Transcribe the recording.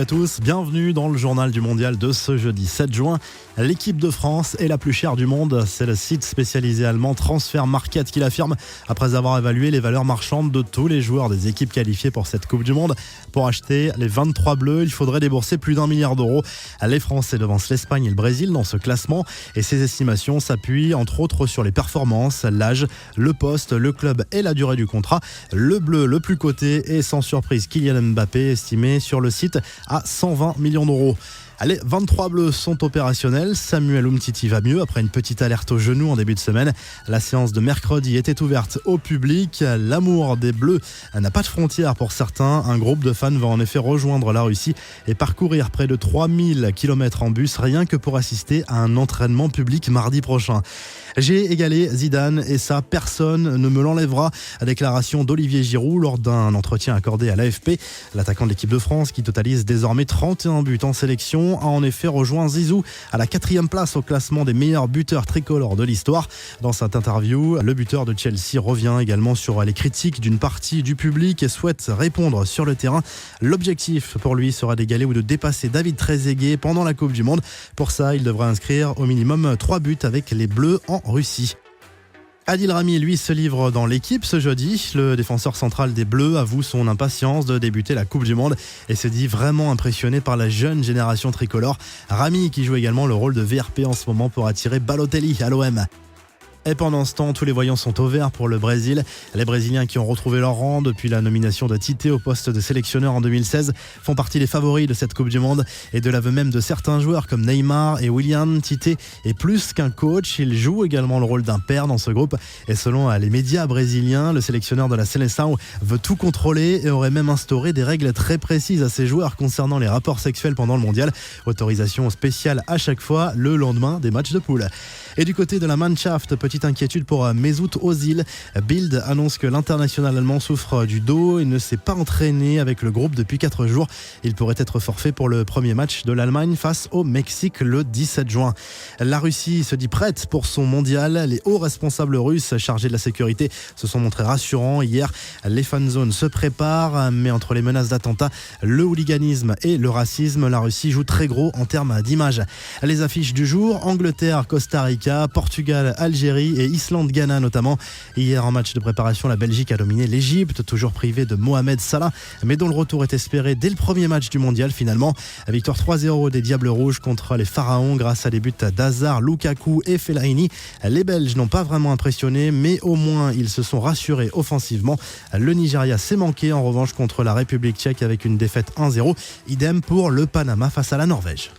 à tous, bienvenue dans le journal du mondial de ce jeudi 7 juin. L'équipe de France est la plus chère du monde, c'est le site spécialisé allemand Transfer Market qui l'affirme après avoir évalué les valeurs marchandes de tous les joueurs des équipes qualifiées pour cette Coupe du Monde. Pour acheter les 23 bleus, il faudrait débourser plus d'1 milliard d'euros. Les Français devancent l'Espagne et le Brésil dans ce classement et ces estimations s'appuient entre autres sur les performances, l'âge, le poste, le club et la durée du contrat. Le bleu le plus coté est sans surprise Kylian Mbappé, estimé sur le site à 120 millions d'euros. Les 23 bleus sont opérationnels. Samuel Umtiti va mieux après une petite alerte au genou en début de semaine. La séance de mercredi était ouverte au public. L'amour des bleus n'a pas de frontières pour certains. Un groupe de fans va en effet rejoindre la Russie et parcourir près de 3000 km en bus rien que pour assister à un entraînement public mardi prochain. J'ai égalé Zidane et ça, personne ne me l'enlèvera. Déclaration d'Olivier Giroud lors d'un entretien accordé à l'AFP. L'attaquant de l'équipe de France, qui totalise désormais 31 buts en sélection, a en effet rejoint Zizou à la 4e place au classement des meilleurs buteurs tricolores de l'histoire. Dans cette interview, le buteur de Chelsea revient également sur les critiques d'une partie du public et souhaite répondre sur le terrain. L'objectif pour lui sera d'égaler ou de dépasser David Trezeguet pendant la Coupe du Monde. Pour ça, il devra inscrire au minimum 3 buts avec les Bleus en Russie. Adil Rami, lui, se livre dans l'équipe ce jeudi. Le défenseur central des Bleus avoue son impatience de débuter la Coupe du Monde et se dit vraiment impressionné par la jeune génération tricolore. Rami, qui joue également le rôle de VRP en ce moment pour attirer Balotelli à l'OM. Et pendant ce temps, tous les voyants sont au vert pour le Brésil. Les Brésiliens qui ont retrouvé leur rang depuis la nomination de Tite au poste de sélectionneur en 2016 font partie des favoris de cette Coupe du Monde et de l'aveu même de certains joueurs comme Neymar et Willian. Tite est plus qu'un coach, il joue également le rôle d'un père dans ce groupe et selon les médias brésiliens, le sélectionneur de la Seleção veut tout contrôler et aurait même instauré des règles très précises à ses joueurs concernant les rapports sexuels pendant le mondial. Autorisation spéciale à chaque fois le lendemain des matchs de poule. Et du côté de la Mannschaft, petite inquiétude pour Mesut Özil. Bild annonce que l'international allemand souffre du dos et ne s'est pas entraîné avec le groupe depuis 4 jours. Il pourrait être forfait pour le premier match de l'Allemagne face au Mexique le 17 juin. La Russie se dit prête pour son mondial. Les hauts responsables russes chargés de la sécurité se sont montrés rassurants hier. Les fan zones se préparent, mais entre les menaces d'attentats, le hooliganisme et le racisme, la Russie joue très gros en termes d'image. Les affiches du jour, Angleterre, Costa Rica, Portugal, Algérie et Islande-Ghana notamment. Hier en match de préparation, la Belgique a dominé l'Égypte, toujours privée de Mohamed Salah, mais dont le retour est espéré dès le premier match du mondial finalement. Victoire 3-0 des Diables Rouges contre les Pharaons grâce à des buts d'Hazard, Lukaku et Fellaini. Les Belges n'ont pas vraiment impressionné, mais au moins ils se sont rassurés offensivement. Le Nigeria s'est manqué en revanche contre la République tchèque avec une défaite 1-0. Idem pour le Panama face à la Norvège.